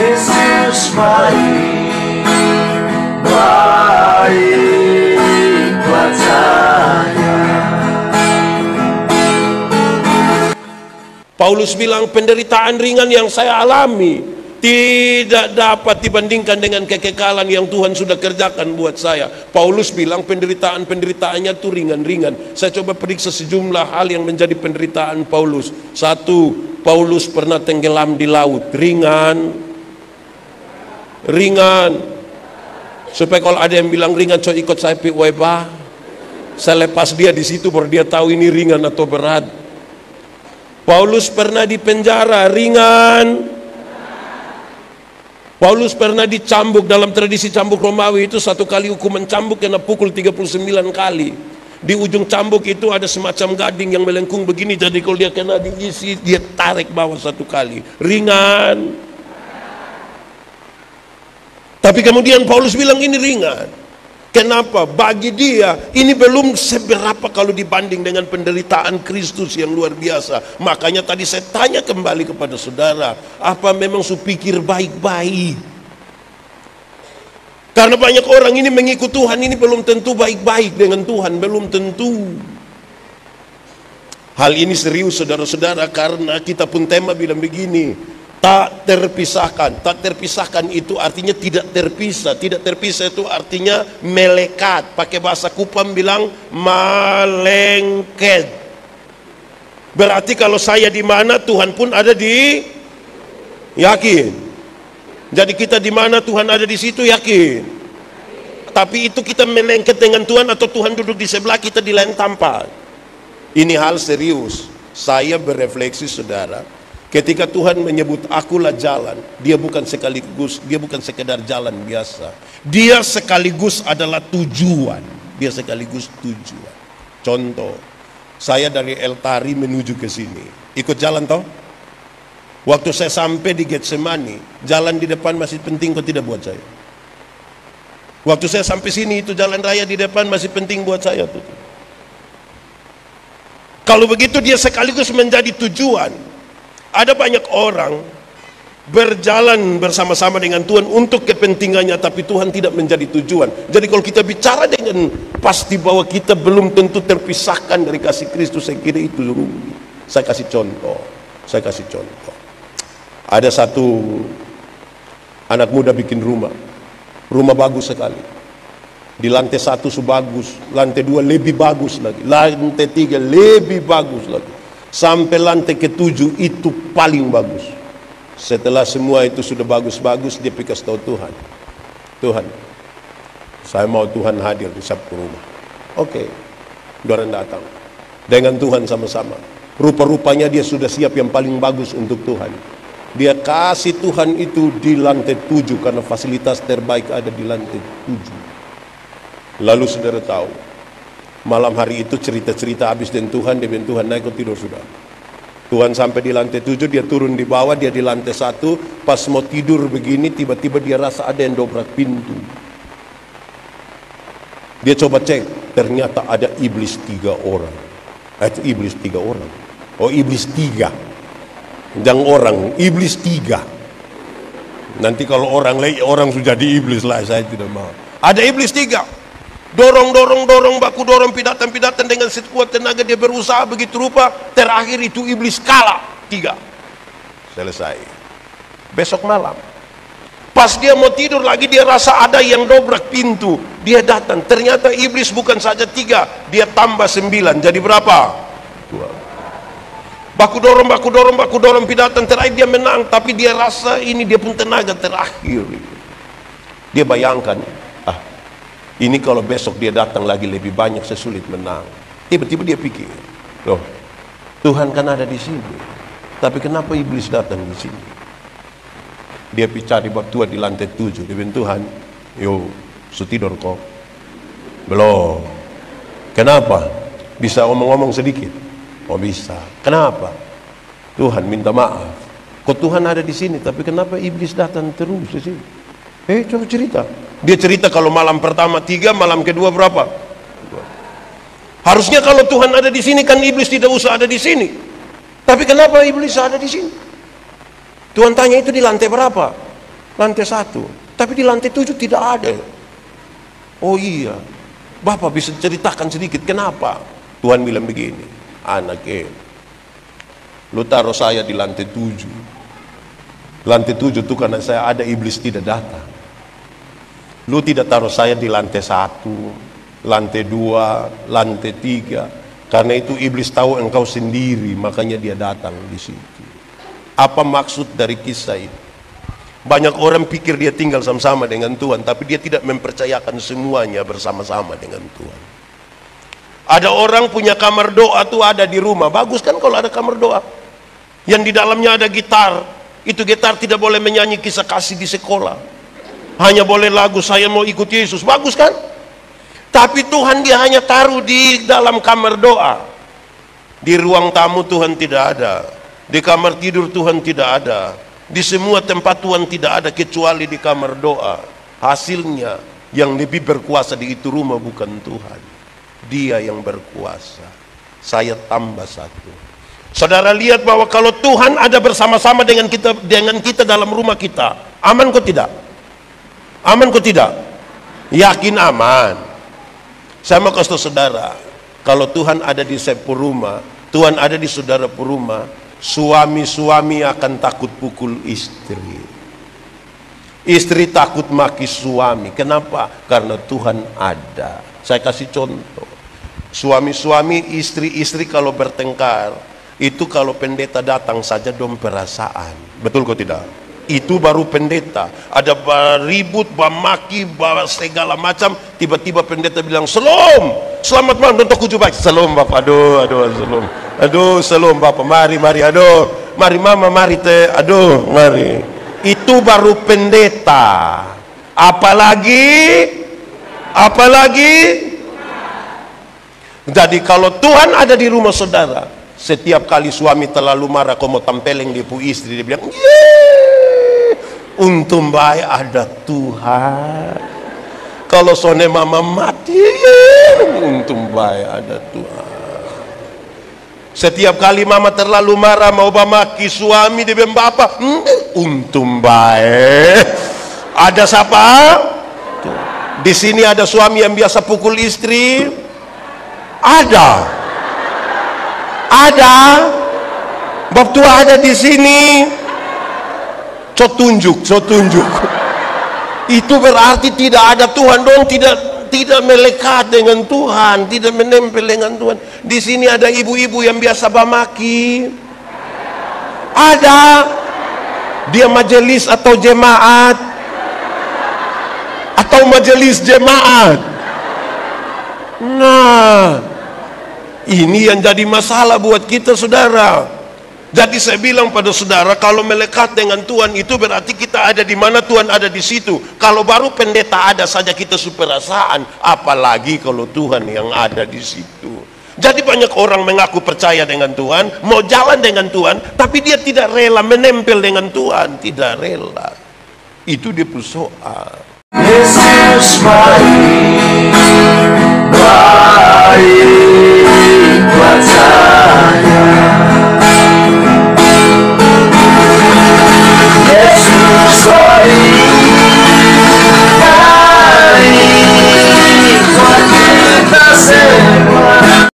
Yesus baik, baik buat saya. Paulus bilang penderitaan ringan yang saya alami tidak dapat dibandingkan dengan kekekalan yang Tuhan sudah kerjakan buat saya. Paulus bilang penderitaan-penderitaannya itu ringan-ringan. Saya coba periksa sejumlah hal yang menjadi penderitaan Paulus. Satu, Paulus pernah tenggelam di laut. Ringan. Supaya kalau ada yang bilang ringan, coba ikut saya PWBA. Saya lepas dia di situ baru dia tahu ini ringan atau berat. Paulus pernah di penjara, ringan. Paulus pernah dicambuk. Dalam tradisi cambuk Romawi itu satu kali hukuman cambuk kena pukul 39 kali. Di ujung cambuk itu ada semacam gading yang melengkung begini. Jadi kalau dia kena diisi, dia tarik bawah satu kali. Ringan. Tapi kemudian Paulus bilang ini ringan. Kenapa? Bagi dia ini belum seberapa kalau dibanding dengan penderitaan Kristus yang luar biasa. Makanya tadi saya tanya kembali kepada saudara, apa memang su pikir baik-baik? Karena banyak orang ini mengikut Tuhan ini belum tentu baik-baik dengan Tuhan, belum tentu. Hal ini serius saudara-saudara, karena kita pun tema bilang begini, tak terpisahkan. Tak terpisahkan itu artinya tidak terpisah. Tidak terpisah itu artinya melekat. Pakai bahasa Kupang bilang malengket. Berarti kalau saya di mana, Tuhan pun ada di, yakin. Jadi kita di mana Tuhan ada di situ, yakin. Tapi itu kita melengket dengan Tuhan atau Tuhan duduk di sebelah kita di lain tempat. Ini hal serius. Saya berefleksi saudara. Ketika Tuhan menyebut akulah jalan, dia bukan sekedar jalan biasa. Dia sekaligus adalah tujuan. Dia sekaligus tujuan. Contoh, saya dari El Tari menuju ke sini. Ikut jalan toh? Waktu saya sampai di Getsemani, jalan di depan masih penting kok tidak buat saya. Waktu saya sampai sini itu jalan raya di depan masih penting buat saya tuh. Kalau begitu dia sekaligus menjadi tujuan. Ada banyak orang berjalan bersama-sama dengan Tuhan untuk kepentingannya, tapi Tuhan tidak menjadi tujuan. Jadi kalau kita bicara dengan pasti bahwa kita belum tentu terpisahkan dari kasih Kristus, saya kira itu rugi. Saya kasih contoh. Ada satu anak muda bikin rumah bagus sekali. Di lantai 1 bagus, lantai 2 lebih bagus lagi, lantai 3 lebih bagus lagi. Sampai lantai ke-7 itu paling bagus. Setelah semua itu sudah bagus-bagus, dia pikir tahu Tuhan, saya mau Tuhan hadir di Sabtu rumah. Oke, orang datang dengan Tuhan sama-sama. Rupa-rupanya dia sudah siap yang paling bagus untuk Tuhan. Dia kasih Tuhan itu di lantai 7 karena fasilitas terbaik ada di lantai 7. Lalu saudara tahu, malam hari itu cerita-cerita habis dengan Tuhan, dia bilang Tuhan naik ke tidur sudah. Tuhan sampai di lantai 7, dia turun di bawah, dia di lantai 1. Pas mau tidur begini, tiba-tiba dia rasa ada yang dobrak pintu. Dia coba cek, ternyata ada iblis 3 orang. Itu iblis 3 orang. Oh, iblis 3. Jangan orang, iblis 3. Nanti kalau orang sudah jadi iblis lah, saya tidak mau. Ada iblis 3. Dorong, baku dorong, pidatan dengan sekuat tenaga dia berusaha begitu rupa. Terakhir itu iblis kalah 3. Selesai. Besok malam, pas dia mau tidur lagi, dia rasa ada yang dobrak pintu. Dia datang, ternyata iblis bukan saja 3, dia tambah 9. Jadi berapa? 2. Baku dorong, pidatan terakhir dia menang. Tapi dia rasa ini dia pun tenaga terakhir. Dia bayangkan, ini kalau besok dia datang lagi lebih banyak, saya sulit menang. Tiba-tiba dia pikir, loh, Tuhan kan ada di sini, tapi kenapa iblis datang di sini? Dia cari bab tua di lantai 7. Dia bilang, Tuhan, yo, tidur kok? Belum. Kenapa? Bisa omong-omong sedikit? Oh bisa. Kenapa? Tuhan minta maaf. Kok Tuhan ada di sini, tapi kenapa iblis datang terus di sini? Coba cerita. Dia cerita kalau malam pertama 3, malam kedua berapa? 2. Harusnya kalau Tuhan ada di sini kan iblis tidak usah ada di sini. Tapi kenapa iblis ada di sini? Tuhan tanya itu di lantai berapa? Lantai 1. Tapi di lantai 7 tidak ada. Oh iya, Bapak bisa ceritakan sedikit kenapa? Tuhan bilang begini, anaknya, lu taruh saya di lantai 7. Lantai 7 itu karena saya ada, iblis tidak datang. Lu tidak taruh saya di lantai 1, lantai 2, lantai 3. Karena itu iblis tahu engkau sendiri, makanya dia datang di situ. Apa maksud dari kisah ini? Banyak orang pikir dia tinggal sama-sama dengan Tuhan, tapi dia tidak mempercayakan semuanya bersama-sama dengan Tuhan. Ada orang punya kamar doa tuh ada di rumah. Bagus kan kalau ada kamar doa yang di dalamnya ada gitar. Itu gitar tidak boleh menyanyi kisah kasih di sekolah, hanya boleh lagu saya mau ikut Yesus. Bagus kan? Tapi Tuhan dia hanya taruh di dalam kamar doa. Di ruang tamu Tuhan tidak ada, di kamar tidur Tuhan tidak ada, di semua tempat Tuhan tidak ada kecuali di kamar doa. Hasilnya yang lebih berkuasa di itu rumah bukan Tuhan, dia yang berkuasa. Saya tambah satu. Saudara lihat bahwa kalau Tuhan ada bersama-sama dengan kita dalam rumah kita, aman kok tidak? Aman kok tidak? Yakin aman. Saya mau kasih tahu saudara, kalau Tuhan ada di sepu rumah, Tuhan ada di saudara rumah, suami-suami akan takut pukul istri. Istri takut maki suami. Kenapa? Karena Tuhan ada. Saya kasih contoh. Suami-suami, istri-istri kalau bertengkar, itu kalau pendeta datang saja dong perasaan. Betul kok tidak? Itu baru pendeta. Ada ribut, maki, segala macam. Tiba-tiba pendeta bilang, "Shalom, selamat malam untuk kuju baik." "Shalom Bapak." Aduh, shalom. Aduh, shalom Bapak. Mari. Aduh, mari Mama, mari Teh. Aduh, mari. Itu baru pendeta. Apalagi. Jadi kalau Tuhan ada di rumah saudara, setiap kali suami terlalu marah, kau mau tampeleng di istri, dia bilang, untung baik ada Tuhan. Kalau sone mama mati, untung baik ada Tuhan. Setiap kali mama terlalu marah mau maki suami, dia bilang, "Bapak, untung baik ada siapa?" Di sini ada suami yang biasa pukul istri. Ada. Waktu ada di sini. So tunjuk. Itu berarti tidak ada Tuhan dong, tidak melekat dengan Tuhan, tidak menempel dengan Tuhan. Di sini ada ibu-ibu yang biasa bamaki. Ada. Dia majelis atau jemaat? Atau majelis jemaat? Nah, ini yang jadi masalah buat kita, saudara. Jadi saya bilang pada saudara, kalau melekat dengan Tuhan itu berarti kita ada di mana Tuhan ada di situ. Kalau baru pendeta ada saja kita superasaan, apalagi kalau Tuhan yang ada di situ. Jadi banyak orang mengaku percaya dengan Tuhan, mau jalan dengan Tuhan, tapi dia tidak rela menempel dengan Tuhan, tidak rela. Itu dia persoalan. Yesus baik buat saya.